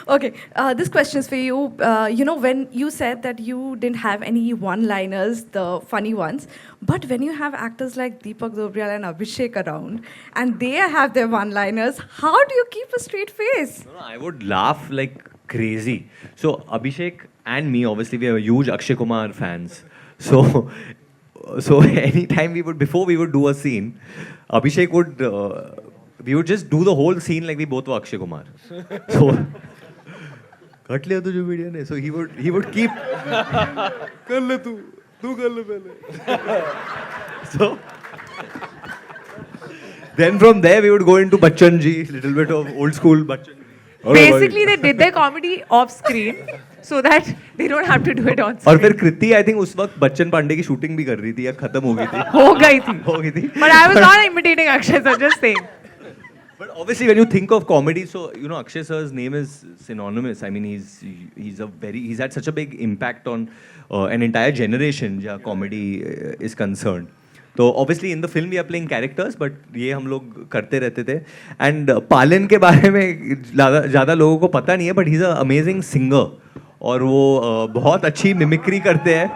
Okay, this question is for you. When you said that you didn't have any one-liners, the funny ones, but when you have actors like Deepak Dobriyal and Abhishek around, and they have their one-liners, how do you keep a straight face? No, I would laugh like crazy. So Abhishek and me, obviously, we are huge Akshay Kumar fans. So, so anytime before we would do a scene, Abhishek would, we would just do the whole scene like we both were Akshay Kumar. So, cut लिया तुझे media ने. So he would keep. कर ले तू कर ले पहले. So. Then from there we would go into Bachchan ji, little bit of old school Bachchan. Basically, they did their comedy off screen so that they don't have to do it on और screen. फिर कृति I think उस वक्त बच्चन पांडे की shooting भी कर रही थी या खत्म हो गई थी. हो गई थी. हो गई थी. But I was not imitating Akshay sir, just saying. But obviously, when you think of comedy, so Akshay sir's name is synonymous. I mean, he's had such a big impact on an entire generation. जहाँ comedy is concerned. तो obviously in the film we are playing characters, but ये हम लोग करते रहते थे. And पालन के बारे में ज़्यादा लोगों को पता नहीं है, but he's an amazing singer. और वो बहुत अच्छी मिमिक्री करते हैं.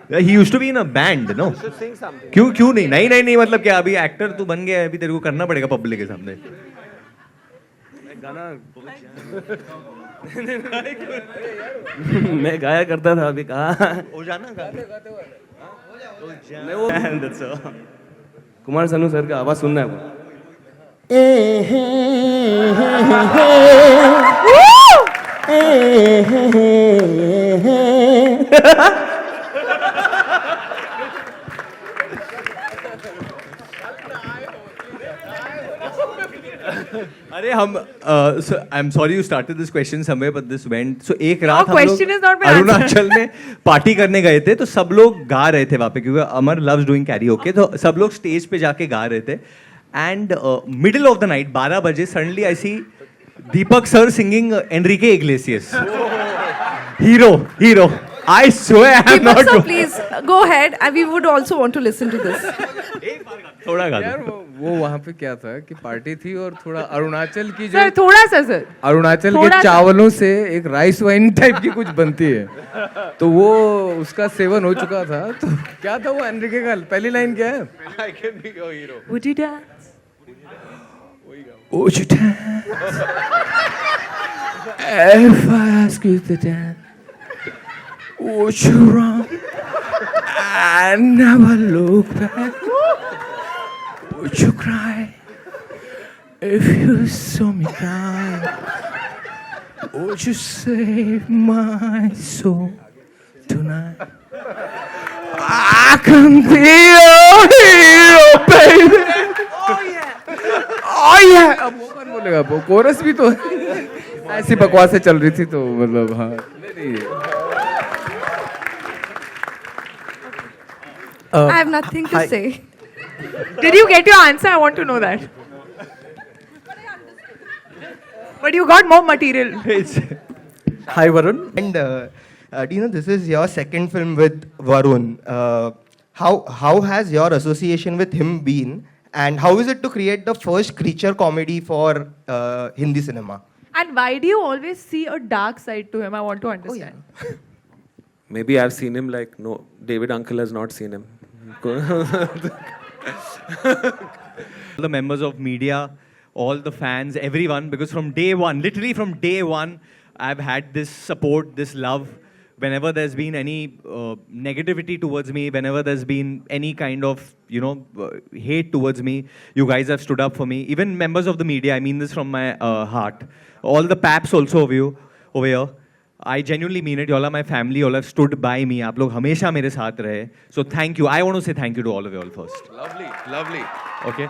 He used to be in a band, no? क्यों नहीं मतलब क्या अभी एक्टर तू बन गया है, अभी तेरे को करना पड़ेगा पब्लिक के सामने. गाना मैं गाया करता था, अभी कहा हो जाना नहीं वो कुमार सानू सर का आवाज सुनना है वो. अरे हम I am sorry you started this question somewhere but this went. So एक रात हम question is not लोग my answer. अरुणाचल में पार्टी करने गए थे, तो सब लोग गा रहे थे वहाँ पे क्योंकि अमर लव्स डूइंग कैरियोके. तो सब लोग स्टेज पे जाके गा रहे थे and middle of the night 12 बजे suddenly I see Deepak sir singing Enrique Iglesias. Hero I swear I'm Deepak not. sir, please go ahead. We would also want to listen to this. थोड़ा गा यार दो. वो वहाँ पे क्या था कि पार्टी थी और थोड़ा अरुणाचल की जो सर थोड़ा सा सर. अरुणाचल थोड़ा के सा। चावलों से एक राइस वाइन टाइप की कुछ बनती है, तो वो उसका सेवन हो चुका था. तो क्या था वो एनरिके का पहली लाइन क्या है? Would you dance? Would you dance? If I ask you to dance, would you run and never look back? Would you cry if you saw me cry? Would you save my soul tonight? I can be your hero, baby. Oh yeah. अब वो कौन बोलेगा? वो coarse भी तो ऐसी बकवासें चल रही थी, तो मतलब हाँ. I have nothing to say. Did you get your answer? I want to know that. But you got more material. Hi Varun, and this is your second film with Varun. How has your association with him been, and how is it to create the first creature comedy for Hindi cinema? And why do you always see a dark side to him? I want to understand. Maybe I've seen him like no, David uncle has not seen him. The members of media, all the fans, everyone, because from day one, literally from day one, I've had this support, this love. Whenever there's been any negativity towards me, whenever there's been any kind of, hate towards me, you guys have stood up for me. Even members of the media, I mean this from my heart. All the paps also of you over here. I genuinely mean it. You all are my family. You all have stood by me. आप लोग हमेशा मेरे साथ रहे. So thank you. I want to say thank you to all of you all first. Lovely. Okay.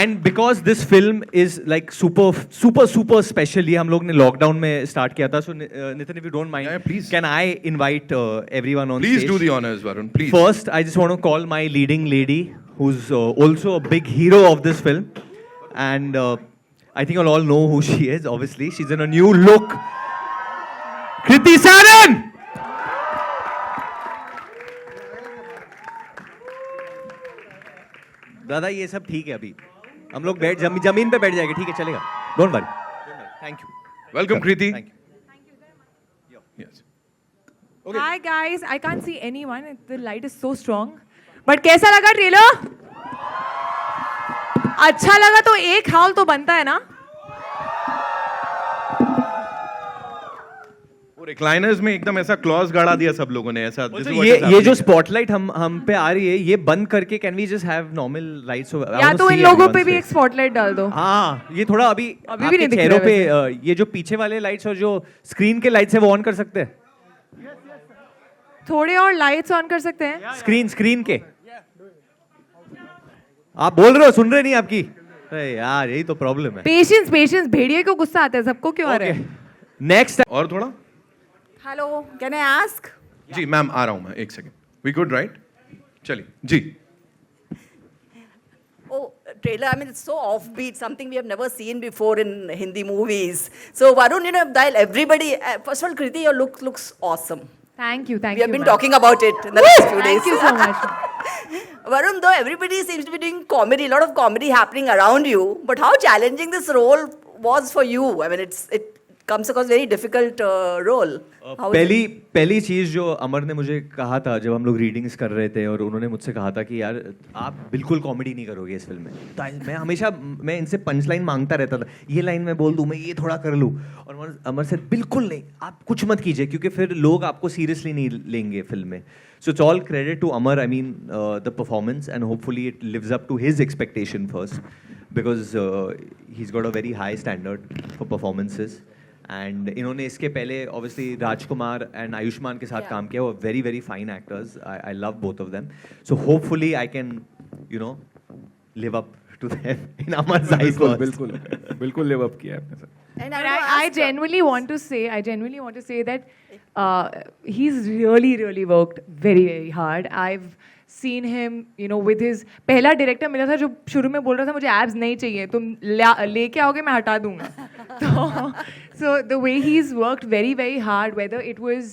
And because this film is like super special, ये हम लोग ने lockdown में start किया था. So Nitin, if you don't mind, Yeah, please. can I invite everyone on Please stage? do the honors, Varun. Please. First, I just want to call my leading lady, who's also a big hero of this film, and I think you'll all know who she is. Obviously, she's in a new look. Kriti Saran. दादा ये सब ठीक है अभी हम लोग जमीन पे बैठ जाएंगे ठीक है चलेगा don't worry thank you Welcome, Kriti. Thank you Yes. Hi guys, I can't see anyone. The light is so strong. But कैसा लगा ट्रेलर? अच्छा लगा तो एक हाल तो बनता है ना? वो रिक्लाइनर्स में एकदम ऐसा क्लॉज गाड़ा दिया सब लोगों ने ऐसा. This is what is ये happening जो here. स्पॉटलाइट हम पे आ रही है ये बंद करके can we just have normal lights या तो इन लोगों पे भी एक स्पॉटलाइट डाल दो. हाँ ये थोड़ा अभी अभी भी आपके नहीं दिख चेहरों रहा पे ये जो पीछे वाले लाइट्स और जो स्क्रीन के लाइट्स है वो ऑन कर सकते हैं थोड़े और लाइट्स ऑन कर सकते हैं. स्क्रीन के आप बोल रहे हो सुन रहे नहीं आपकी अरे यार यही तो प्रॉब्लम है पेशेंस भेड़िए को गुस्सा आता है सबको क्यों आ रहा है? नेक्स्ट और थोड़ा Hello, can I ask? जी मैम आ रहा हूँ मैं एक सेकंड. We good right? चलिए जी. Oh, trailer, I mean, it's so offbeat, something we have never seen before in Hindi movies. So, Varun, you know, while everybody, first of all, Kriti, your look looks awesome. Thank you. We have been ma'am. talking about it in the last few days. Thank you so much. Varun, though everybody seems to be doing comedy, a lot of comedy happening around you, but how challenging this role was for you? I mean, it comes across very difficult role. How is it? पहली चीज जो अमर ने मुझे कहा था जब हम लोग रीडिंग्स कर रहे थे और उन्होंने मुझसे कहा था कि यार आप बिल्कुल कॉमेडी नहीं करोगे इस फिल्म में तो मैं हमेशा मैं इनसे पंच लाइन मांगता रहता था ये लाइन मैं बोल दूं मैं ये थोड़ा कर लूं और अमर से बिल्कुल नहीं आप कुछ मत कीजिए क्योंकि फिर लोग आपको सीरियसली नहीं लेंगे फिल्म में so it's all credit to Amar I mean the performance and hopefully it lives up to his expectation first because he is got a very high standard for performances and इन्होंने इसके पहले obviously Rajkumar and Ayushman के साथ काम किया वो very very fine actors I love both of them so hopefully I can you know live up to them in Amar's eyes बिल्कुल live up किया आपने sir. And But I, I genuinely want to say that he's really worked very hard. I've seen him, you know, with his पहला director मिला था जो शुरू में बोल रहा था मुझे एब्स नहीं चाहिए तुम लेके आओगे मैं हटा दूंगा. So the way he's worked very hard, whether it was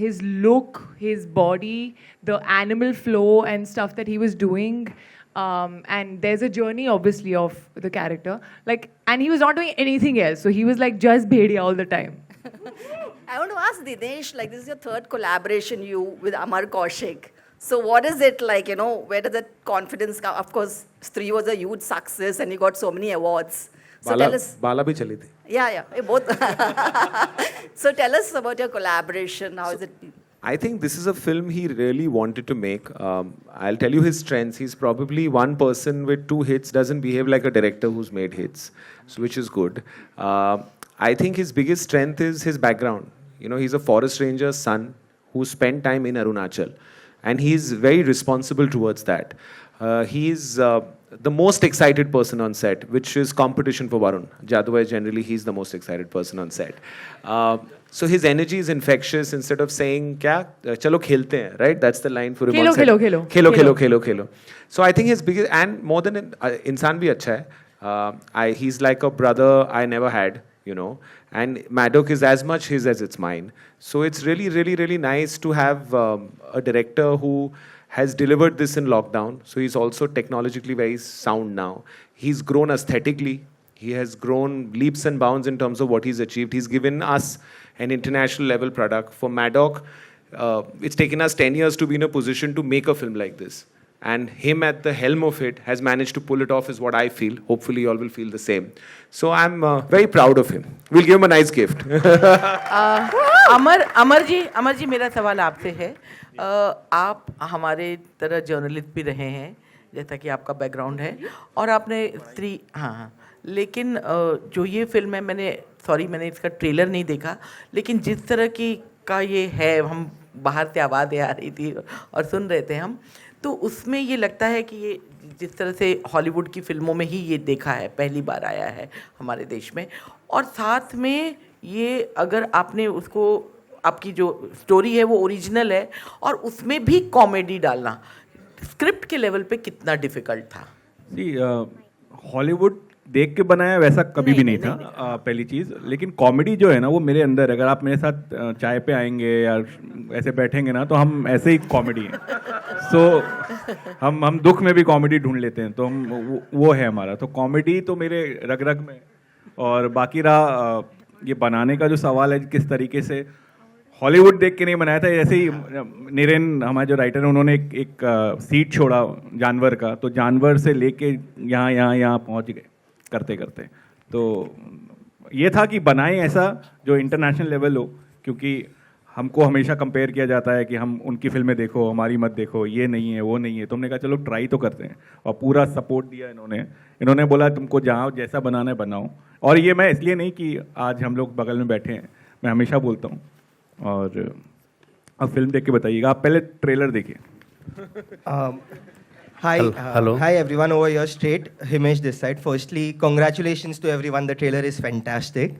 his look, his body, the animal flow and stuff that he was doing. And there's a journey obviously of the character, like, and he was not doing anything else, so he was like just bhediya all the time. I want to ask Dinesh, like this is your third collaboration with Amar Kaushik. So what is it like, you know, where does that confidence come? Of course, Stree was a huge success and he got so many awards. So tell us. बाला भी चली थी. Yeah, both. So tell us about your collaboration. How is it? I think this is a film he really wanted to make. I'll tell you his strengths. He's probably one person with 2 hits, doesn't behave like a director who's made hits, so which is good. I think his biggest strength is his background. You know, he's a forest ranger's son who spent time in Arunachal, and he's very responsible towards that. He's the most excited person on set, which is competition for Varun. Jadua generally, he's the most excited person on set. So his energy is infectious. Instead of saying, "Kya, chalo khelte hain," right? That's the line for him on set. Khelo. So I think his biggest, and more than insan bhi acha hai. He's like a brother I never had, you know. And Maddock is as much his as it's mine. So it's really nice to have a director who has delivered this in lockdown. So he's also technologically very sound now. He's grown aesthetically. He has grown leaps and bounds in terms of what he's achieved. He's given us an international level product. For Maddock, it's taken us 10 years to be in a position to make a film like this. And him at the helm of it has managed to pull it off is what I feel. Hopefully you all will feel the same. So I'm very proud of him. We'll give him a nice gift. Amar ji मेरा सवाल आपसे है. आप हमारे तरह journalist भी रहे हैं जैसा कि आपका बैकग्राउंड है और आपने हाँ लेकिन जो ये फिल्म है मैंने इसका ट्रेलर नहीं देखा लेकिन जिस तरह की का ये है हम बाहर से आवाज़ें आ रही थी और सुन रहे थे हम तो उसमें ये लगता है कि ये जिस तरह से हॉलीवुड की फिल्मों में ही ये देखा है, पहली बार आया है हमारे देश में। और साथ में ये अगर आपने उसको, आपकी जो स्टोरी है वो ओरिजिनल है और उसमें भी कॉमेडी डालना स्क्रिप्ट के लेवल पे कितना डिफिकल्ट था? हॉलीवुड देख के बनाया वैसा कभी भी नहीं था, पहली चीज़। लेकिन कॉमेडी जो है ना वो मेरे अंदर, अगर आप मेरे साथ चाय पे आएंगे या ऐसे बैठेंगे ना तो हम ऐसे ही कॉमेडी हैं। सो हम दुख में भी कॉमेडी ढूंढ लेते हैं, तो हम वो है हमारा। तो कॉमेडी तो मेरे रग रग में। और बाकी रहा ये बनाने का जो सवाल है, किस तरीके से हॉलीवुड देख के नहीं बनाया था। ऐसे ही निरेन हमारे जो राइटर हैं उन्होंने एक सीड छोड़ा जानवर का, तो जानवर से लेके यहाँ पहुँच गए करते करते। तो ये था कि बनाएं ऐसा जो इंटरनेशनल लेवल हो, क्योंकि हमको हमेशा कंपेयर किया जाता है कि हम उनकी फिल्में देखो, हमारी मत देखो, ये नहीं है वो नहीं है। तो हमने कहा चलो ट्राई तो करते हैं, और पूरा सपोर्ट दिया इन्होंने बोला तुमको जहाँ जैसा बनाना है बनाओ। और ये मैं इसलिए नहीं कि आज हम लोग बगल में बैठे हैं, मैं हमेशा बोलता हूँ। और अब फिल्म देख के बताइएगा, आप पहले ट्रेलर देखिए। Hi everyone over here straight. Himesh this side. Firstly, congratulations to everyone. The trailer is fantastic.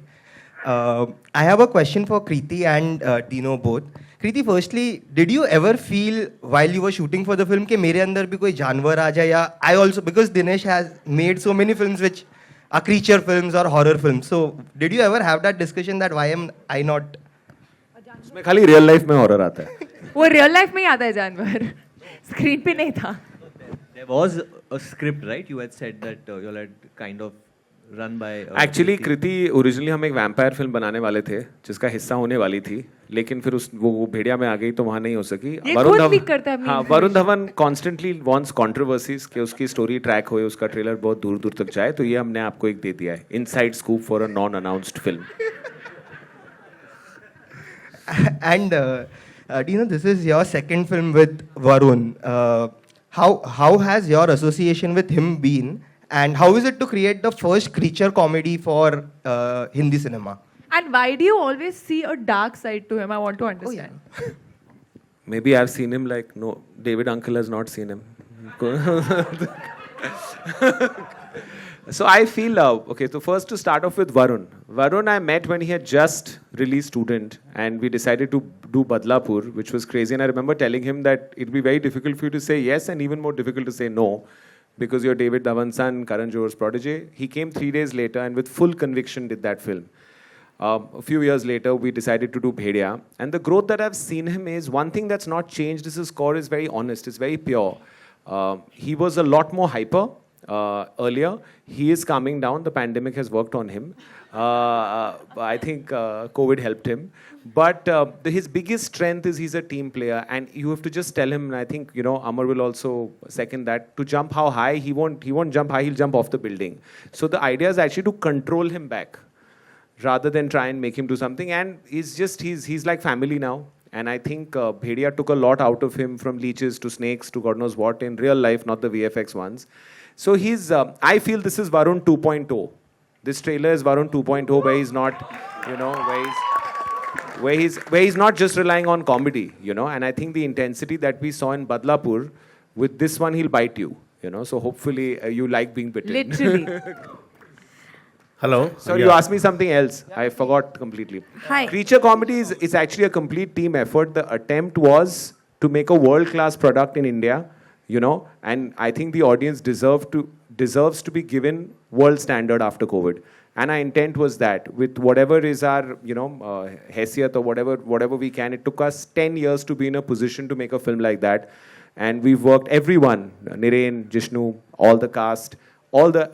I have a question for Kriti and Dino both. Kriti, firstly, did you ever feel while you were shooting for the film कि मेरे अंदर भी कोई जानवर आ जाए? या I also, because Dinesh has made so many films which are creature films or horror films. So did you ever have that discussion that why am I not? उसमें खाली रियल लाइफ में हॉरर आता है। वो real life में ही आता है जानवर, स्क्रीन पे नहीं था। There was a script, right? You had said that you all had kind of run by. Actually Kriti originally हम एक वैम्पायर फिल्म बनाने वाले थे जिसका हिस्सा होने वाली थी, लेकिन फिर वो भेड़िया में आ गई तो वहाँ नहीं हो सकी। Varun Dhawan constantly wants controversies कि उसकी स्टोरी ट्रैक होए, उसका ट्रेलर बहुत दूर दूर तक जाए। तो ये हमने आपको एक दे दिया है, inside scoop for a non announced film. And Dino, this is your second film with Varun. How has your association with him been, and how is it to create the first creature comedy for Hindi cinema? And why do you always see a dark side to him? I want to understand. Maybe I've seen him like no, David Uncle has not seen him. So I feel, okay, so first to start off with Varun. Varun I met when he had just released Student, and we decided to do Badlapur, which was crazy. And I remember telling him that it'd be very difficult for you to say yes and even more difficult to say no, because you're David Dhawan's son, Karan Johar's protege. He came 3 days later and with full conviction did that film. A few years later, we decided to do Bhediya. And the growth that I've seen him is, one thing that's not changed is his core is very honest, it's very pure. He was a lot more hyper earlier. He is calming down. The pandemic has worked on him. I think COVID helped him. But his biggest strength is he's a team player, and you have to just tell him, and I think, you know, Amar will also second that, to jump how high, he won't jump high, he'll jump off the building. So the idea is actually to control him back rather than try and make him do something. And he's like family now. And I think Bhediya took a lot out of him, from leeches to snakes to God knows what, in real life, not the VFX ones. So I feel this is Varun 2.0. This trailer is Varun 2.0, where he's not, you know, where he's not just relying on comedy, you know. And I think the intensity that we saw in Badlapur, with this one, he'll bite you, you know. So hopefully you like being bitten. Literally. Hello. Sorry, you asked me something else. I forgot completely. Hi. Creature comedy is actually a complete team effort. The attempt was to make a world-class product in India, you know, and I think the audience deserves to be given world standard after COVID. And our intent was that, with whatever is our, you know, haisiyat or whatever we can. It took us 10 years to be in a position to make a film like that. And we've worked, everyone, Niren, Jishnu, all the cast, all the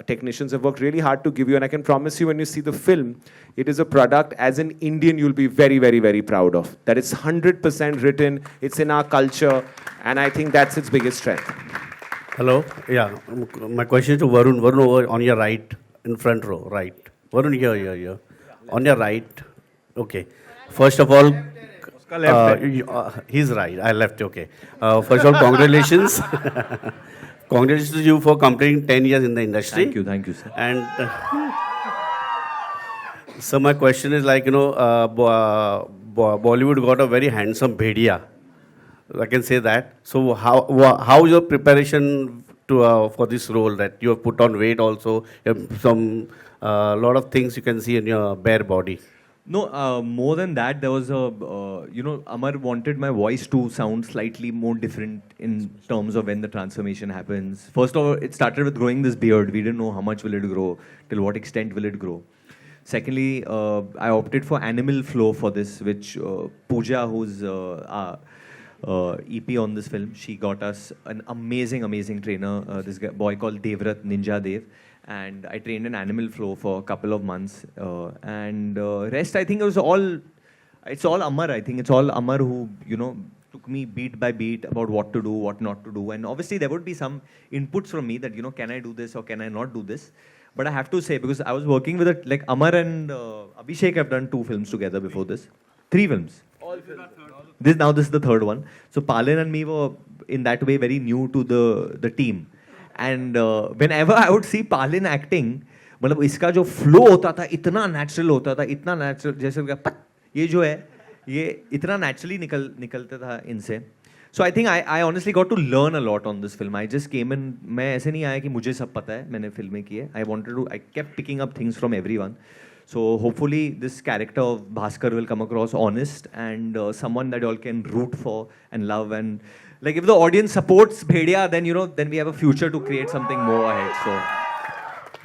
technicians have worked really hard to give you. And I can promise you, when you see the film, it is a product, as an Indian, you'll be very, very, very proud of. That it's 100% written, it's in our culture, and I think that's its biggest strength. Hello. Yeah, my question is to Varun. Varun, over on your right, in front row, right. Varun, here. On your right. Okay. First of all, he's right. I left. Okay. First of all, congratulations. Congratulations to you for completing 10 years in the industry. Thank you, sir. And so my question is, like, you know, Bollywood got a very handsome Bhediya. I can say that. So how your preparation to for this role, that you have put on weight also, you have some lot of things you can see in your bare body. No, more than that, there was Amar wanted my voice to sound slightly more different in terms of when the transformation happens. First of all, it started with growing this beard. We didn't know how much will it grow, till what extent will it grow. Secondly, I opted for animal flow for this, which Pooja, who's EP on this film, she got us an amazing trainer, this boy called Devrat, Ninja Dev. And I trained in animal flow for a couple of months. Rest, I think it's all Amar. I think it's all Amar who, took me beat by beat about what to do, what not to do. And obviously there would be some inputs from me that, can I do this or can I not do this? But I have to say, because I was working with like Amar and Abhishek have done 2 films together before this. 3 films. This is the 3rd one. So Palin and me were in that way very new to the team. And whenever I would see Palin acting, मतलब इसका जो flow होता था इतना natural होता था, इतना natural, जैसे ये जो है ये इतना naturally निकलता था इनसे. So I think I honestly got to learn a lot on this film. I just came in, मैं ऐसे नहीं आया कि मुझे सब पता है, मैंने फिल्में की है. I kept picking up things from everyone. So hopefully this character of Bhaskar will come across honest and someone that you all can root for and love. And like if the audience supports Bhedia, then then we have a future to create something more ahead. So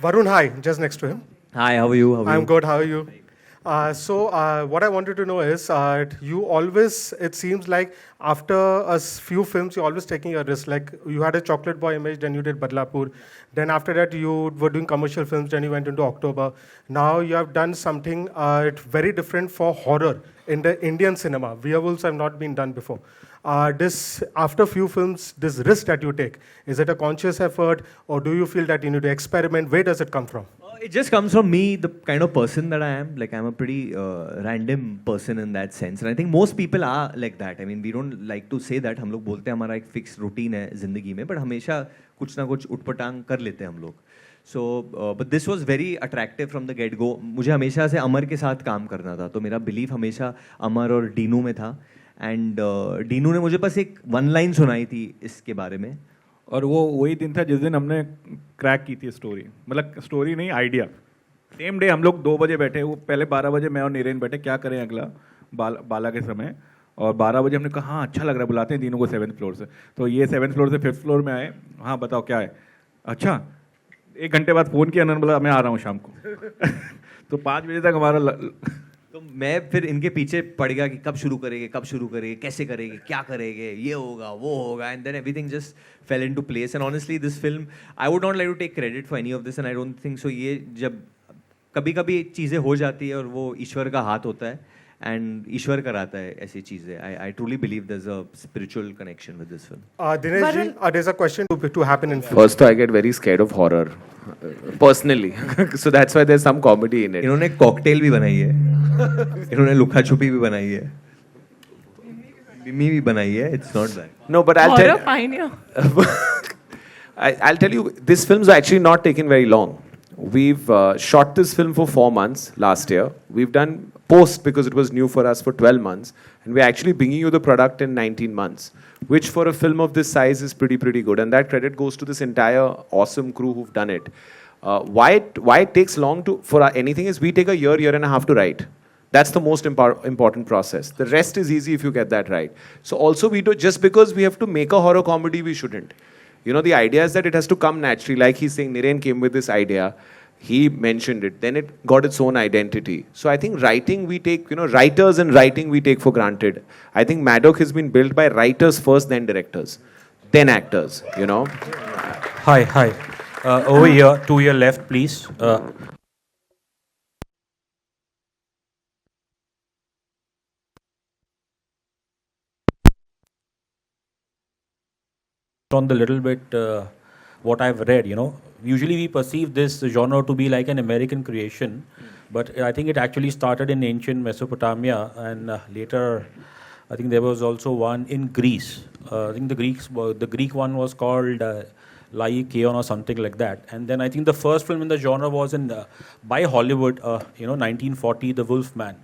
Varun, hi, just next to him. Hi, how are you? I'm good, how are you? What I wanted to know is, you always, it seems like after a few films, you're always taking a risk. Like you had a Chocolate Boy image, then you did Badlapur. Then after that, you were doing commercial films, then you went into October. Now you have done something very different for horror in the Indian cinema. Werewolves have not been done before. After few films, this risk that you take, is it a conscious effort or do you feel that you need to experiment? Where does it come from? It just comes from me, the kind of person that I am. Like I'm a pretty random person in that sense. And I think most people are like that. I mean, we don't like to say that. हम लोग बोलते हैं हमारा एक fixed routine है जिंदगी में, but हमेशा कुछ ना कुछ उठपटांग कर लेते हैं हम लोग. So, but this was very attractive from the get-go. मुझे हमेशा से अमर के साथ काम करना था. तो मेरा belief हमेशा अमर और डीनू में था. And डीनू ने मुझे बस एक one line सुनाई थी इसके बारे में. और वो वही दिन था जिस दिन हमने क्रैक की थी स्टोरी. मतलब स्टोरी नहीं, आइडिया. सेम डे हम लोग 2 बजे बैठे, वो पहले 12 बजे मैं और नीरेन बैठे क्या करें अगला बाला के समय. और 12 बजे हमने कहा हाँ अच्छा लग रहा है, बुलाते हैं तीनों को 7th फ्लोर से. तो ये 7th फ्लोर से 5th फ्लोर में आए. हाँ बताओ क्या है. अच्छा 1 घंटे बाद फ़ोन किया, उन्होंने बोला मैं आ रहा हूँ शाम को. तो 5 बजे तक हमारा तो मैं फिर इनके पीछे पड़ गया कि कब शुरू करेंगे, कैसे करेंगे, क्या करेंगे, ये होगा वो होगा. And then everything just fell into place. And honestly this film, I would not like to take credit for any of this and I don't think so. ये जब कभी चीज़ें हो जाती है और वो ईश्वर का हाथ होता है एंड ईश्वर कराता है ऐसी चीज़ें. I truly believe there is a spiritual connection with this film. Dinesh ji, there's a question to happen in film. First, I get very scared of horror, personally. So that's why there's some comedy in it. इन्होंने cocktail भी बनाई है, इन्होंने लुका छुपी भी बनाई है, मिमी भी बनाई है. It's not that. No, but I'll Horror pioneer. I'll tell you, this film's actually not taken very long. We've shot this film for 4 months last year. We've done post because it was new for us for 12 months. And we're actually bringing you the product in 19 months, which for a film of this size is pretty good. And that credit goes to this entire awesome crew who've done it. Why it takes long for anything is we take a year and a half to write. That's the most important process. The rest is easy if you get that right. So also we do, just because we have to make a horror comedy, we shouldn't. The idea is that it has to come naturally. Like he's saying, Niren came with this idea. He mentioned it. Then it got its own identity. So I think writing we take, writers and writing we take for granted. I think Maddock has been built by writers first, then directors, then actors, Hi. Over here, to your left, please. On the little bit what I've read, usually we perceive this genre to be like an American creation, but I think it actually started in ancient Mesopotamia, and later I think there was also one in Greece. I think the Greek one was called Laikeon or something like that. And then I think the first film in the genre was by Hollywood, 1940, The Wolf Man.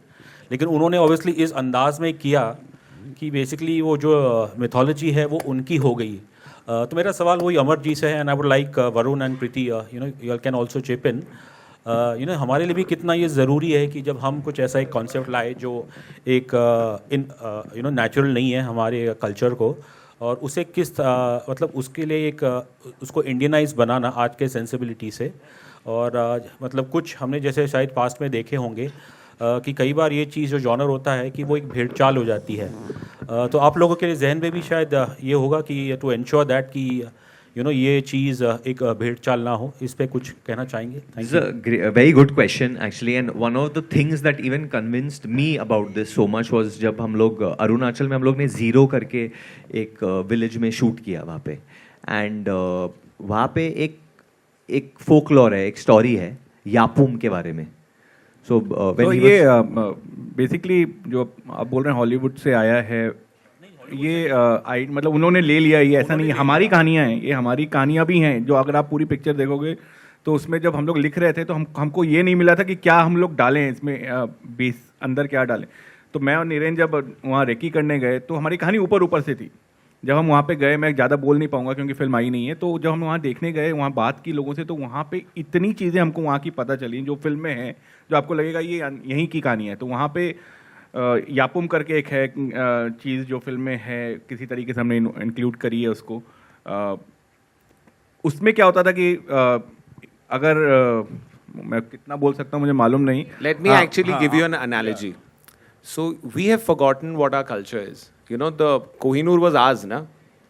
लेकिन उन्होंने obviously इस अंदाज में किया कि basically वो जो mythology है वो उनकी हो गई। तो मेरा सवाल वही अमर जी से है, and I would like Varun and Preeti you can also chip इन। हमारे लिए भी कितना ये ज़रूरी है कि जब हम कुछ ऐसा एक कॉन्सेप्ट लाए जो एक नेचुरल नहीं है हमारे कल्चर को, और उसे किस मतलब उसके लिए एक उसको इंडियनाइज बनाना आज के सेंसिबिलिटी से। और मतलब कुछ हमने जैसे शायद पास्ट में देखे होंगे कि कई बार ये चीज़ जो जॉनर होता है कि वो एक भेड़चाल हो जाती है। तो आप लोगों के जहन में भी शायद ये होगा कि टू एंश्योर दैट कि ये चीज़ एक भेड़चाल ना हो, इस पे कुछ कहना चाहेंगे? It's a very good question actually, and one of the things that even convinced me about this so much was जब हम लोग अरुणाचल में हम लोग ने ज़ीरो करके एक विलेज में शूट किया वहाँ पे, एंड वहाँ पे एक फोकलॉर है, एक स्टोरी है यापुम के बारे में। So ये बेसिकली जो आप बोल रहे हैं हॉलीवुड से आया है, ये मतलब उन्होंने ले लिया, ये ऐसा नहीं, हमारी कहानियाँ हैं, ये हमारी कहानियाँ भी हैं। जो अगर आप पूरी पिक्चर देखोगे तो उसमें जब हम लोग लिख रहे थे तो हमको ये नहीं मिला था कि क्या हम लोग डालें इसमें, बेस अंदर क्या डालें। तो मैं और नीरेन जब वहाँ रेकी करने गए तो हमारी कहानी ऊपर ऊपर से थी। जब हम वहाँ पे गए, मैं ज़्यादा बोल नहीं पाऊंगा क्योंकि फिल्म आई नहीं है, तो जब हम वहाँ देखने गए, वहाँ बात की लोगों से, तो वहाँ पे इतनी चीज़ें हमको वहाँ की पता चली जो फिल्म में है, जो आपको लगेगा ये यहीं की कहानी है। तो वहाँ पे यापुम करके एक है चीज़ जो फिल्म में है, किसी तरीके से हमने इंक्लूड करी है उसको। उसमें क्या होता था कि अगर मैं कितना बोल सकता हूँ मुझे मालूम नहीं। Let me actually give you an analogy. So we have forgotten what our culture is. The Kohinoor was ours, na?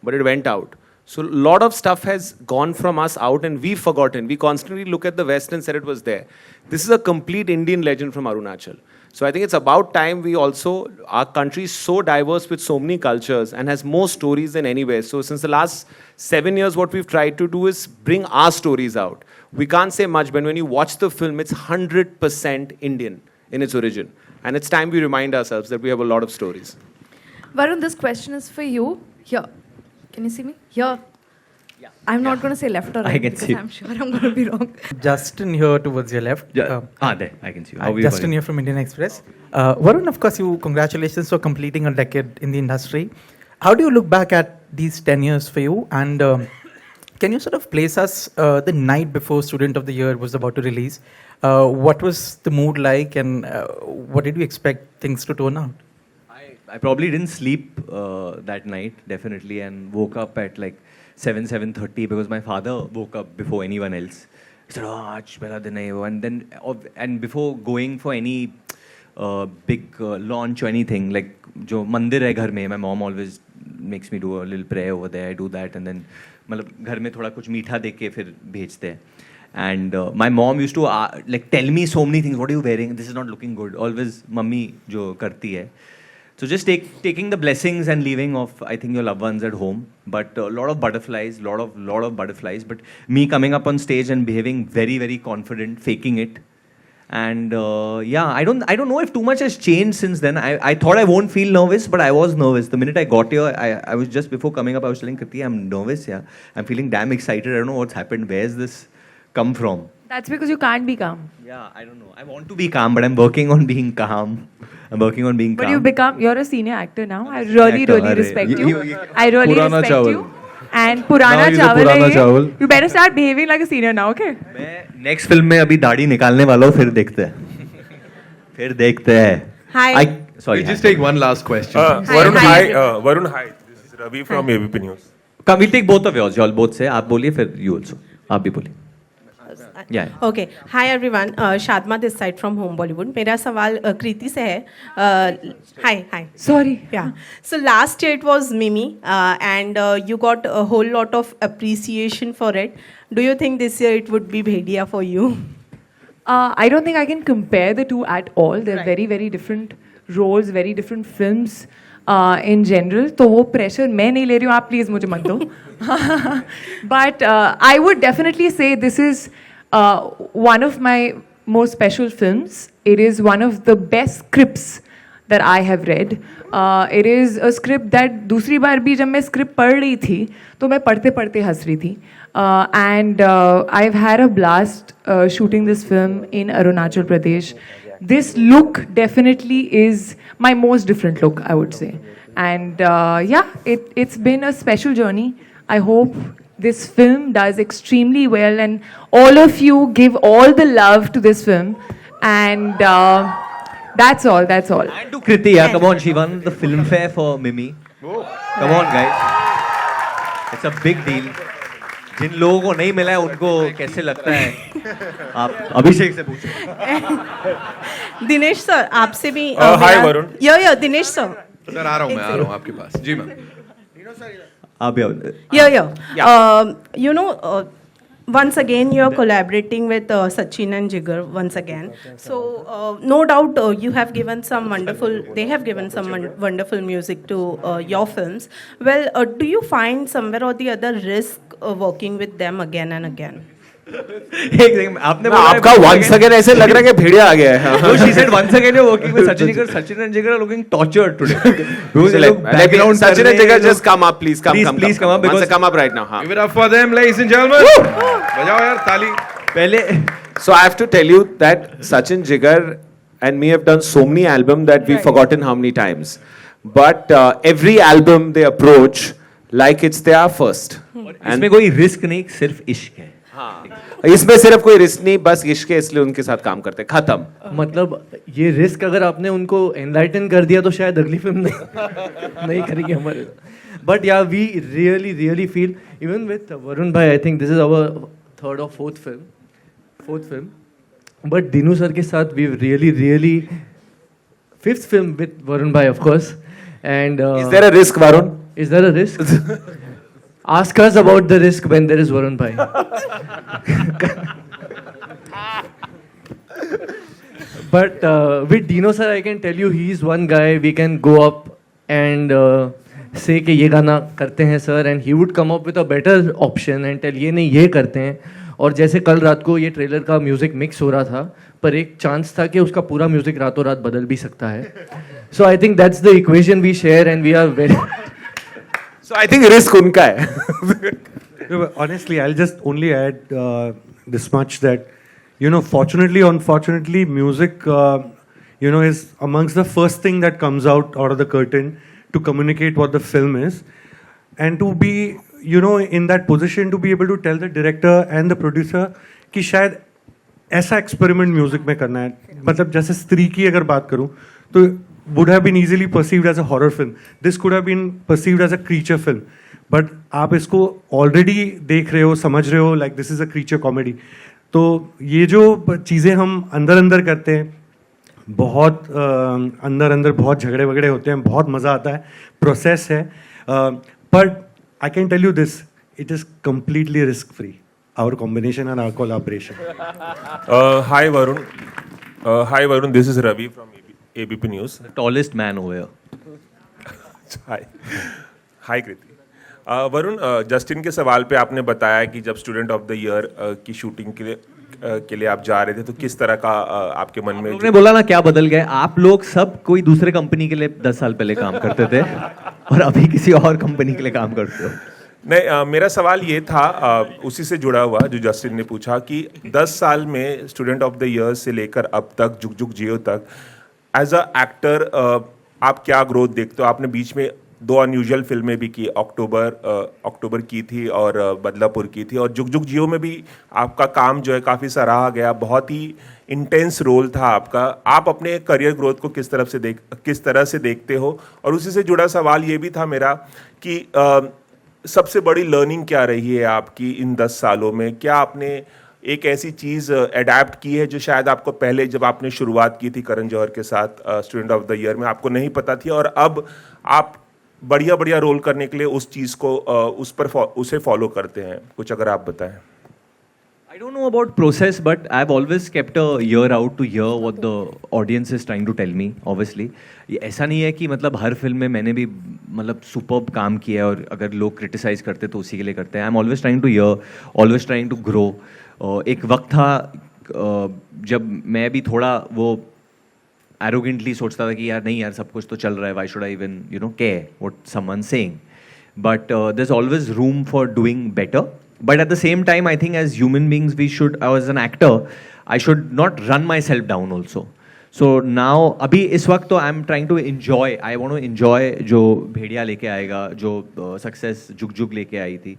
But it went out. So a lot of stuff has gone from us out and we've forgotten. We constantly look at the West and said it was there. This is a complete Indian legend from Arunachal. So I think it's about time we also, our country is so diverse with so many cultures and has more stories than anywhere. So since the last 7 years, what we've tried to do is bring our stories out. We can't say much, but when you watch the film, it's 100% Indian in its origin. And it's time we remind ourselves that we have a lot of stories. Varun, this question is for you. Here. Can you see me? Here. Yeah. I'm not going to say left or right. I can because see. I'm sure I'm going to be wrong. Justin here towards your left. There, I can see you. How are you? Justin here from Indian Express. Varun, of course, congratulations for completing a decade in the industry. How do you look back at these 10 years for you? And can you sort of place us the night before Student of the Year was about to release? What was the mood like, and what did you expect things to turn out? I probably didn't sleep that night, definitely, and woke up at like 7:30 because my father woke up before anyone else. He said, "Oh, aaj pehla din hai wo." And before going for any big launch or anything, like jo mandir hai ghar mein, my mom always makes me do a little prayer over there. I do that, and then मतलब घर में थोड़ा कुछ मीठा दे के फिर भेजते हैं. And my mom used to like tell me so many things. What are you wearing? This is not looking good. Always mummy जो करती है. So just taking the blessings and leaving of, I think, your loved ones at home. But a lot of butterflies, lot of butterflies. But me coming up on stage and behaving very, very confident, faking it. And yeah, I don't know if too much has changed since then. I thought I won't feel nervous, but I was nervous. The minute I got here, I was just before coming up, I was telling Kriti, I'm nervous, yeah. I'm feeling damn excited. I don't know what's happened. Where's this come from? That's because you can't be calm. Yeah, I don't know. I want to be calm, but I'm working on being calm. But you're a senior actor now. I really respect you. I really respect you. And Purana Chawal, you better start behaving like a senior now, okay? मैं next film में अभी दाढ़ी निकालने वाला हूँ, फिर देखते हैं. Hi. Sorry. Just take one last question. Varun, hi. Varun, hi. This is Ravi from ABP News. Come, we'll take both of yours. You all both say. आप बोलिए फिर you also. आप भी बोलिए. Yeah. Okay. Hi everyone. Shadma this side from Home Bollywood. मेरा सवाल कृति से है. Hi. Sorry. Yeah. So last year it was Mimi, and you got a whole lot of appreciation for it. Do you think this year it would be Bhedia for you? I don't think I can compare the two at all. They're very, very different roles, very different films in general. तो वो pressure मैं नहीं ले रही हूँ, आप please मुझे मत दो. But I would definitely say this is one of my most special films. It is one of the best scripts that I have read. It is a script that दूसरी बार भी जब मैं script पढ़ रही थी तो मैं पढ़ते हंस रही थी. And I've had a blast shooting this film in Arunachal Pradesh. This look definitely is my most different look, I would say. And it's been a special journey. I hope this film does extremely well, and all of you give all the love to this film. And that's all. And to Kriti, yeah, come on, she won the Filmfare for Mimi. Come on, guys. It's a big deal. जिन लोगों को नहीं मिला है उनको कैसे लगता है? आप अभिषेक से पूछो. दिनेश सर, आपसे भी हाय वरुण. या दिनेश सर. सर आ रहा हूँ आपके पास. जी मैम. आप भी आओ. You know, once again you're collaborating with Sachin and Jigar once again. So no doubt you have given some wonderful. They have given some wonderful music to your films. Well, do you find somewhere or the other risk working with them again and again? एक second, आपने बोला आपका once again ऐसे लग रहा है कि भेड़िया आ गया है. No, she said once again you're working with Sachin Jigar. Sachin and Jigar are looking tortured today. Sachin and Jigar, just come up, please come up. Because come up right now. हाँ. Give it up for them, ladies and gentlemen. बजाओ यार ताली. पहले. So I have to tell you that Sachin Jigar and me have done so many albums that we've forgotten how many times. But every album they approach like it's their first. इसमें कोई risk नहीं, सिर्फ इश्क है. इसमें सिर्फ कोई risk नहीं, बस इश्क है, इसलिए उनके साथ काम करते. खत्म. मतलब ये रिस्क अगर आपने उनको एनलाइटन कर दिया तो शायद अगली फिल्म नहीं करेगी हमारे. But yeah we really feel even with Varun भाई, I think this is our third और fourth film. But Dinu sir के साथ we really fifth film with Varun भाई, of course. And is there a risk, Varun? Is there a risk? Ask us about the risk when there is Varun Bhai. But with Dino sir, I can tell you he's one guy we can go up and say कि ये गाना करते हैं sir, and he would come up with a better option and tell ये नहीं ये करते हैं. और जैसे कल रात को ये ट्रेलर का म्यूजिक मिक्स हो रहा था, पर एक चांस था कि उसका पूरा म्यूजिक रातों रात बदल भी सकता है. So I think that's the equation we share and we are very. So I think risk unka hai. Honestly, I'll just only add this much that, fortunately, unfortunately, music, is amongst the first thing that comes out of the curtain to communicate what the film is. And to be, in that position to be able to tell the director and the producer कि शायद ऐसा experiment music में करना है. मतलब जैसे स्त्री की अगर बात करूँ तो would have been easily perceived as a horror film. This could have been perceived as a creature film. But आप इसको already देख रहे हो, समझ रहे हो, like this is a creature comedy. तो ये जो चीज़ें हम अंदर करते हैं, बहुत अंदर बहुत झगड़े वगड़े होते हैं, बहुत मज़ा आता है, प्रोसेस है. But I can tell you this, it is completely risk-free. Our combination and our collaboration. Hi Varun, this is Ravi from ABP News. The tallest man over here. Hi Kriti. Varun, Justin के सवाल पे आपने बताया कि जब student of the year की shooting के लिए आप जा रहे थे तो किस तरह का आपके मन में. आपने बोला ना क्या बदल गए, आप लोग सब कोई दूसरे कंपनी के लिए 10 साल पहले काम करते थे और अभी किसी और कंपनी के लिए काम करते हो. नहीं, मेरा सवाल ये था उसी से जुड़ा हुआ जो जस्टिन ने पूछा कि 10 साल में स्टूडेंट ऑफ द ईयर से लेकर अब तक जुग जुग जियो तक एज अ एक्टर आप क्या ग्रोथ देखते हो. आपने बीच में 2 अनयूजुअल फिल्में भी की, अक्टूबर की थी और बदलापुर की थी, और जुग जुग जियो में भी आपका काम जो है काफ़ी सराहा गया, बहुत ही इंटेंस रोल था आपका. आप अपने करियर ग्रोथ को किस तरह से देखते हो. और उसी से जुड़ा सवाल ये भी था मेरा कि सबसे बड़ी लर्निंग क्या रही है आपकी इन 10 सालों में. क्या आपने एक ऐसी चीज़ अडेप्ट की है जो शायद आपको पहले जब आपने शुरुआत की थी करण जौहर के साथ स्टूडेंट ऑफ द ईयर में आपको नहीं पता थी, और अब आप बढ़िया रोल करने के लिए उस चीज़ को उसे फॉलो करते हैं. कुछ अगर आप बताएं. I don't know about process, but I've always kept a ear out to hear what the audience is trying to tell me. Obviously, ये ऐसा नहीं है कि मतलब हर फिल्म में मैंने भी मतलब सुपर्ब काम किया है और अगर लोग क्रिटिसाइज करते तो उसी के लिए करते हैं. I am always trying to hear, always trying to grow. एक वक्त था जब मैं भी थोड़ा वो एरोगेंटली सोचता था कि यार नहीं यार सब कुछ तो चल रहा है, why should I even care what someone saying. But there is always room for doing better. But at the same time, I think as human beings, we should, as an actor, I should not run myself down also. So now अभी इस वक्त तो I'm trying to enjoy. I want to enjoy जो भेड़िया लेके आएगा, जो success जुग जुग लेके आई थी.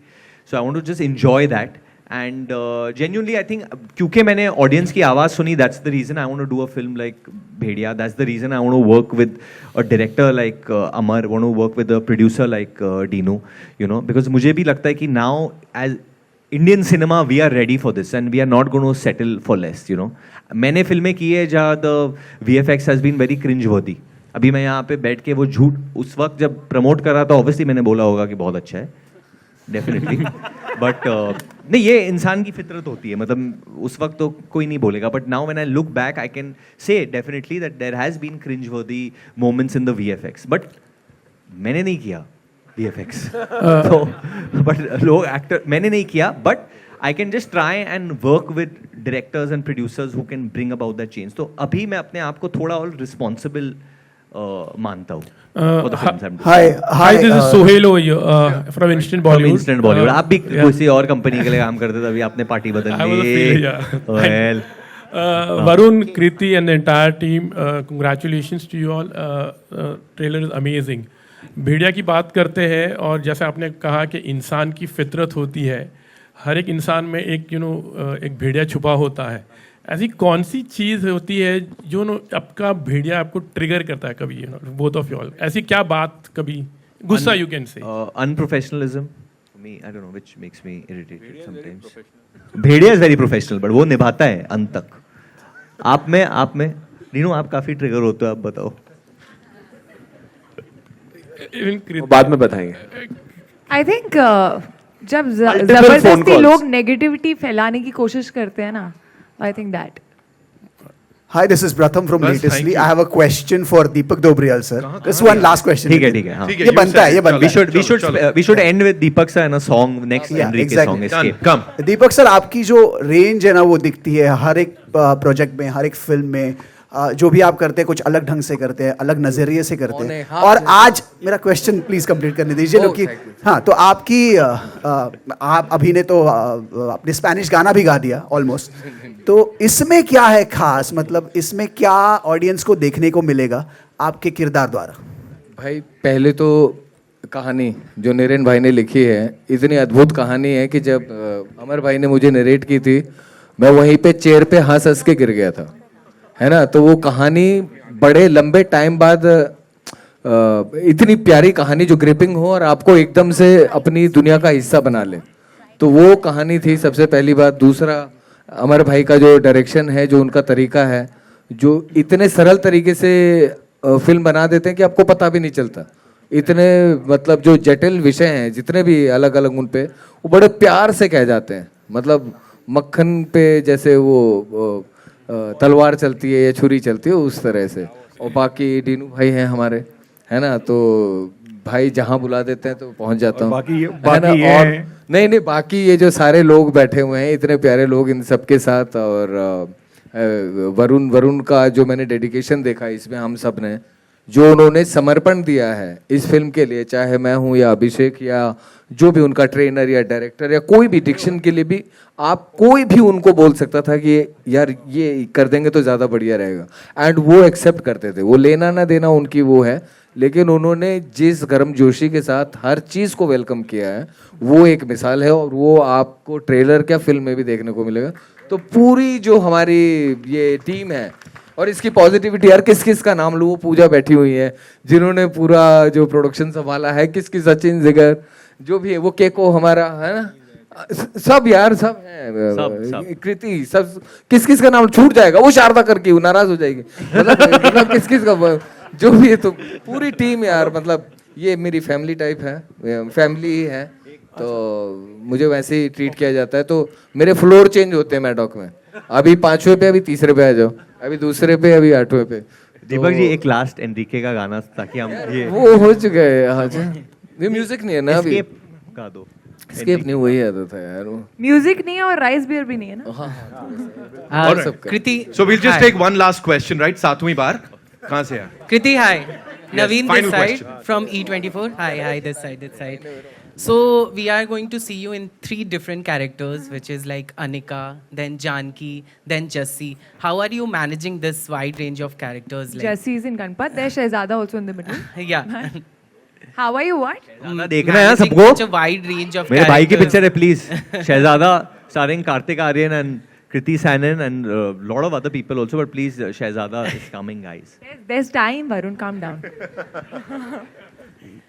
So I want to just enjoy that. And genuinely, I think क्योंकि मैंने audience की आवाज़ सुनी, that's the reason I want to do a film like Bhediya. That's the reason I want to work with a director like Amar. Want to work with a producer like Dino. You know, because मुझे भी लगता है कि now as Indian cinema, we are ready for this and we are not going to settle for less. You know, मैंने फिल्में की है जहाँ the VFX has been very cringe worthy. अभी मैं यहाँ पे बैठ के वो झूठ उस वक्त जब प्रमोट कर रहा था, obviously मैंने बोला होगा कि बहुत अच्छा है. डेफिनेटली बट नहीं, ये इंसान की फितरत होती है, मतलब उस वक्त तो कोई नहीं बोलेगा, but now when I look back I can say definitely that there has been cringe worthy moments in the VFX, but मैंने नहीं किया वीएफएक्स. तो बट लोग एक्टर मैंने नहीं किया, but I can just try and work with directors and producers who can bring about that change. तो अभी मैं अपने आप को थोड़ा और रिस्पॉन्सिबल मानता हूँ. Hi, this is Sohail over here from Instant Bollywood. Instant Bollywood. आप भी किसी और कंपनी के लिए काम करते थे, अभी आपने पार्टी बदल ली. Well, Varun, Kriti and the entire team, congratulations to you all. Trailer is amazing. भेड़िया की बात करते हैं और जैसे आपने कहा कि इंसान की फितरत होती है, हर एक इंसान में एक एक भेड़िया छुपा होता है. ऐसी कौन सी चीज़ होती है जो आपका भेड़िया आपको ट्रिगर करता है कभी, बोथ ऑफ यू ऑल? ऐसी क्या बात, कभी गुस्सा you can say? Unprofessionalism me, I don't know which makes me irritated sometimes. Bhediya is very professional, but वो निभाता है अंत तक. आप में नीनू, आप काफी ट्रिगर होते हो, आप बताओ. बाद में बताएंगे. आई थिंक जब जबरदस्ती लोग नेगेटिविटी फैलाने की कोशिश करते हैं ना, I think that. Hi, this is Pratham from Latestly. I have a question for Deepak Dobriyal, sir. Just one last question. ठीक है. हाँ. ये बनता है. We should end with Deepak sir and a song next. Enrique song Escape. Come. Deepak sir, आपकी जो range है ना वो दिखती है हर एक प्रोजेक्ट में, हर एक फिल्म में. जो भी आप करते हैं कुछ अलग ढंग से करते हैं, अलग नजरिए से करते हैं. और आज मेरा क्वेश्चन प्लीज कंप्लीट करने दीजिए. क्योंकि हाँ, तो आपकी आप अभी ने तो अपने स्पेनिश गाना भी गा दिया ऑलमोस्ट. तो इसमें क्या है खास, मतलब इसमें क्या ऑडियंस को देखने को मिलेगा आपके किरदार द्वारा? भाई पहले तो कहानी जो नरेन भाई ने लिखी है, इतनी अद्भुत कहानी है कि जब अमर भाई ने मुझे नरेट की थी, मैं वहीं पे चेयर पे हंस हंस के गिर गया था, है ना. तो वो कहानी बड़े लंबे टाइम बाद इतनी प्यारी कहानी जो ग्रिपिंग हो और आपको एकदम से अपनी दुनिया का हिस्सा बना ले, तो वो कहानी थी सबसे पहली बात. दूसरा, अमर भाई का जो डायरेक्शन है, जो उनका तरीका है, जो इतने सरल तरीके से फिल्म बना देते हैं कि आपको पता भी नहीं चलता. इतने मतलब जो जटिल विषय हैं जितने भी अलग अलग, उन पे वो बड़े प्यार से कह जाते हैं. मतलब मक्खन पे जैसे वो तलवार चलती है या छुरी चलती है, उस तरह से. और बाकी डीनू भाई हैं हमारे, है ना. तो भाई जहाँ बुला देते हैं तो पहुँच जाता हूँ. बाकी और नहीं, बाकी ये जो सारे लोग बैठे हुए हैं, इतने प्यारे लोग इन सबके साथ. और वरुण का जो मैंने डेडिकेशन देखा इसमें, हम सब ने जो उन्होंने समर्पण दिया है इस फिल्म के लिए, चाहे मैं हूँ या अभिषेक या जो भी उनका ट्रेनर या डायरेक्टर या कोई भी, डिक्शन के लिए भी आप कोई भी उनको बोल सकता था कि यार ये कर देंगे तो ज़्यादा बढ़िया रहेगा, एंड वो एक्सेप्ट करते थे. वो लेना ना देना उनकी वो है, लेकिन उन्होंने जिस गर्मजोशी के साथ हर चीज़ को वेलकम किया है, वो एक मिसाल है. और वो आपको ट्रेलर क्या फिल्म में भी देखने को मिलेगा. तो पूरी जो हमारी ये टीम है, और इसकी पॉजिटिविटी, यार किस किस का नाम लूँ, वो पूजा बैठी हुई है जिन्होंने पूरा जो प्रोडक्शन संभाला है, किस किस, सचिन जिगर जो भी है, वो केको हमारा है ना, सब यार सब है, कृति, सब किस किस का नाम छूट जाएगा, वो शारदा करके नाराज हो जाएगी. मतलब किस किस का जो भी है, तो पूरी टीम यार, मतलब ये मेरी फैमिली टाइप है, फैमिली ही है. तो मुझे वैसे ही ट्रीट किया जाता है. तो मेरे फ्लोर चेंज होते हैं मैडॉक में, अभी 5वें पे, अभी 3रे पे आ जाओ, अभी 2रे पे, अभी 8वें पे. दीपक जी एक लास्ट एनरिके का गाना, ताकि हम ये वो हो चुका है. हाँ जी, ये म्यूजिक नहीं है ना अभी. गा दो. स्केप नहीं, वही आता था यार. वो म्यूजिक नहीं है और राइस बियर भी नहीं है ना. हाँ, कृति, so we'll just take one last question, right? 7वीं बार कहाँ से यार? कृति, hi. Naveen this side from E24. Hi, this side. So we are going to see you in 3 different characters, which is like Anika, then Janki, then Jassi. How are you managing this wide range of characters? Like, Jessie is in Ganpat. There's Shehzada also in the middle. yeah. How are you? What? देखना है Managing सबको. such a wide range of मेरे भाई की characters. Picture है please. Shehzada starring Kartik Aaryan and Kriti Sanon and lot of other people also, but please Shehzada is coming, guys. There's time, Varun. Calm down.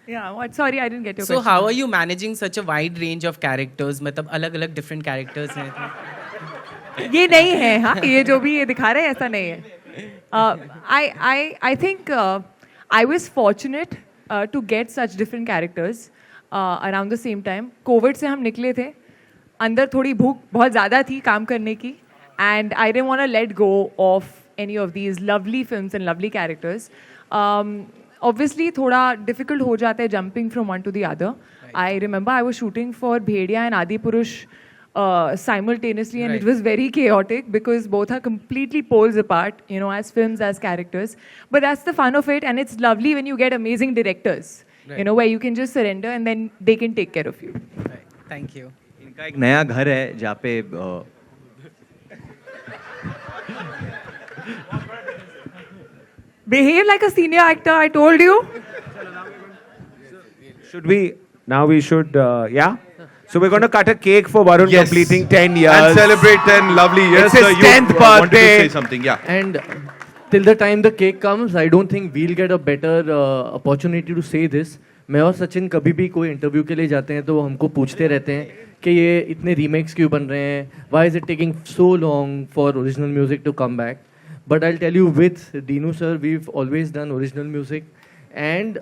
Yeah. What? Sorry, I didn't get your So question. how are you managing such a wide range of characters? मतलब अलग-अलग different characters हैं. ये नहीं है, हाँ. ये जो भी ये दिखा रहे हैं ऐसा नहीं है. I think I was fortunate to get such different characters around the same time. COVID से हम निकले थे. अंदर थोड़ी भूख बहुत ज़्यादा थी काम करने की. And I didn't want to let go of any of these lovely films and lovely characters. Obviously थोड़ा difficult हो जाता है jumping from one to the other. I remember I was shooting for Bhediya and Adipurush simultaneously, and it was very chaotic because both are completely poles apart, you know, as films, as characters. But that's the fun of it, and it's lovely when you get amazing directors, you know, where you can just surrender and then they can take care of you. Thank you. इनका एक नया घर है जहाँ पे Behave like a senior actor, I told you. Should we? Now we should, yeah? So we're going to cut a cake for Varun Yes. completing 10 years. And celebrate 10 lovely years. It's his Sir, you 10th wanted to birthday. say something, yeah. And till the time the cake comes, I don't think we'll get a better opportunity to say this. मैं और सचिन कभी भी कोई interview के लिए जाते हैं तो वो हमको पूछते रहते हैं कि ये इतने रीमेक्स क्यों बन रहे हैं, why is it taking so long for original music to come back. But I'll tell you, with Dinu sir, we've always done original music, and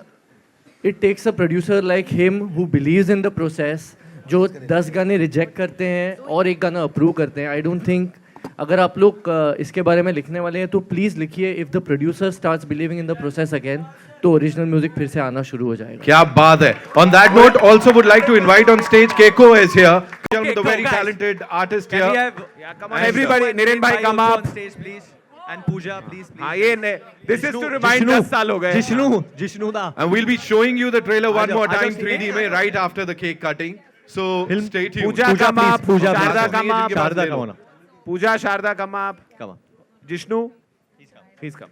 it takes a producer like him who believes in the process, जो 10 गाने reject करते हैं और एक गाना approve करते हैं. आई don't think अगर आप लोग इसके बारे में लिखने वाले हैं तो प्लीज़ लिखिए. If the producer starts believing in the process again तो ओरिजिनल म्यूजिक फिर से आना शुरू हो जाएगा. क्या बात है. On that note, also would like to invite on stage Keiko is here. The very talented artist Can here. we have Come on, everybody. Niren bhai, come also up. on stage, please. And Pooja, please. हाँ, ये this is to remind 10 साल हो गए. Jishnu da. And we'll be showing you the trailer one Aajo, more aajo time scene 3D में right after the cake cutting. So stay tuned. Pooja, come up. Pooja, Sharda, please. come up. Sharda, come on. Pooja, Sharda, come up. Come on. Jishnu? He's come.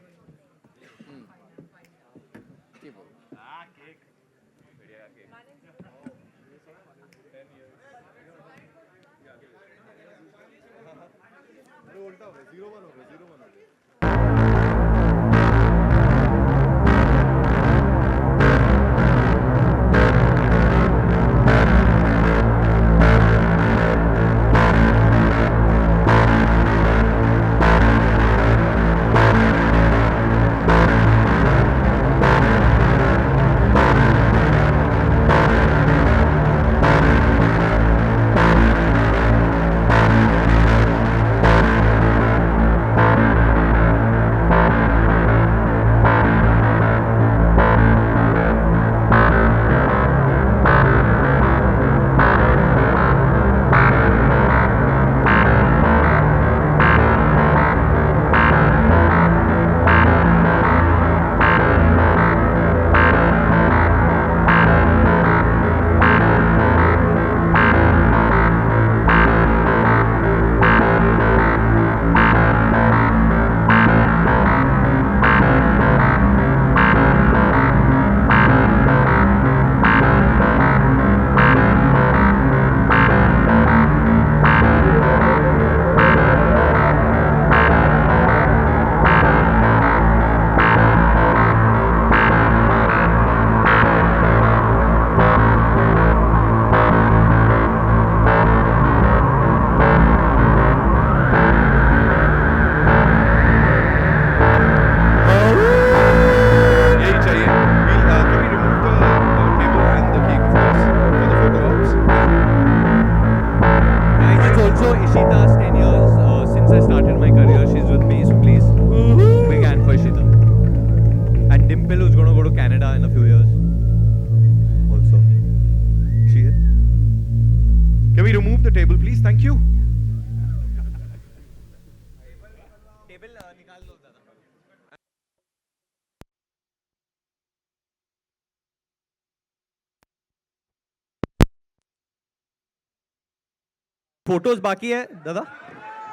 Photos बाकी है दादा?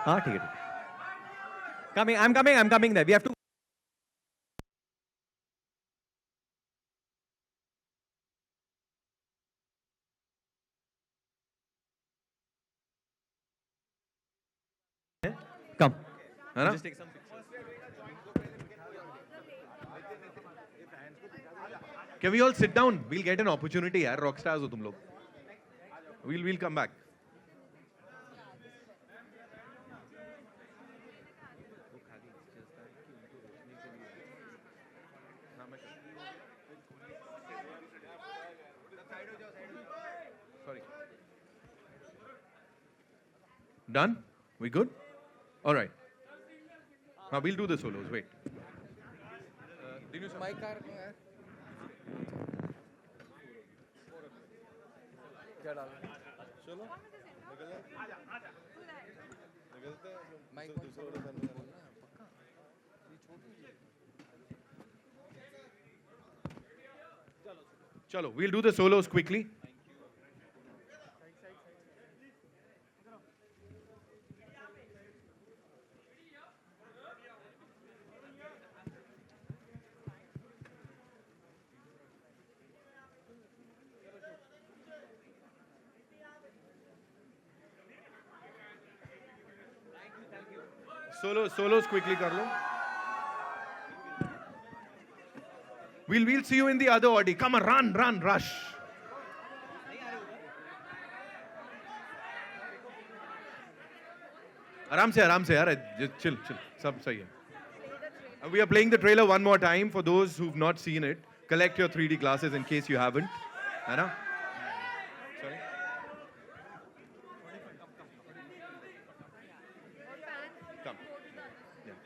हाँ ठीक है. Coming, I'm coming there. We have to. Come. है ना? Just take some pictures. Can we all sit down? We'll get an opportunity यार. Rock stars हो तुम लोग. We'll come back. Sorry. Done? We good? All right. Now we'll do the solos. Wait. क्या डाल चलो चलो we'll do the solos quickly. Solos quickly कर लो. We'll see you in the other Audi. Come on, run, rush. आराम से यार. Just chill. सब सही है. We are playing the trailer one more time for those who've not seen it. Collect your 3D glasses in case you haven't. है ना? Sorry. Come. Yeah.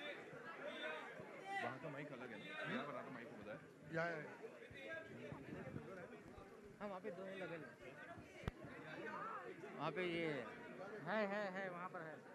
वहाँ का माइक अलग है ना? यहाँ पर आता माइक होता है. या हाँ वहाँ पे दोनों लगे वहाँ पे ये है वहाँ पर है.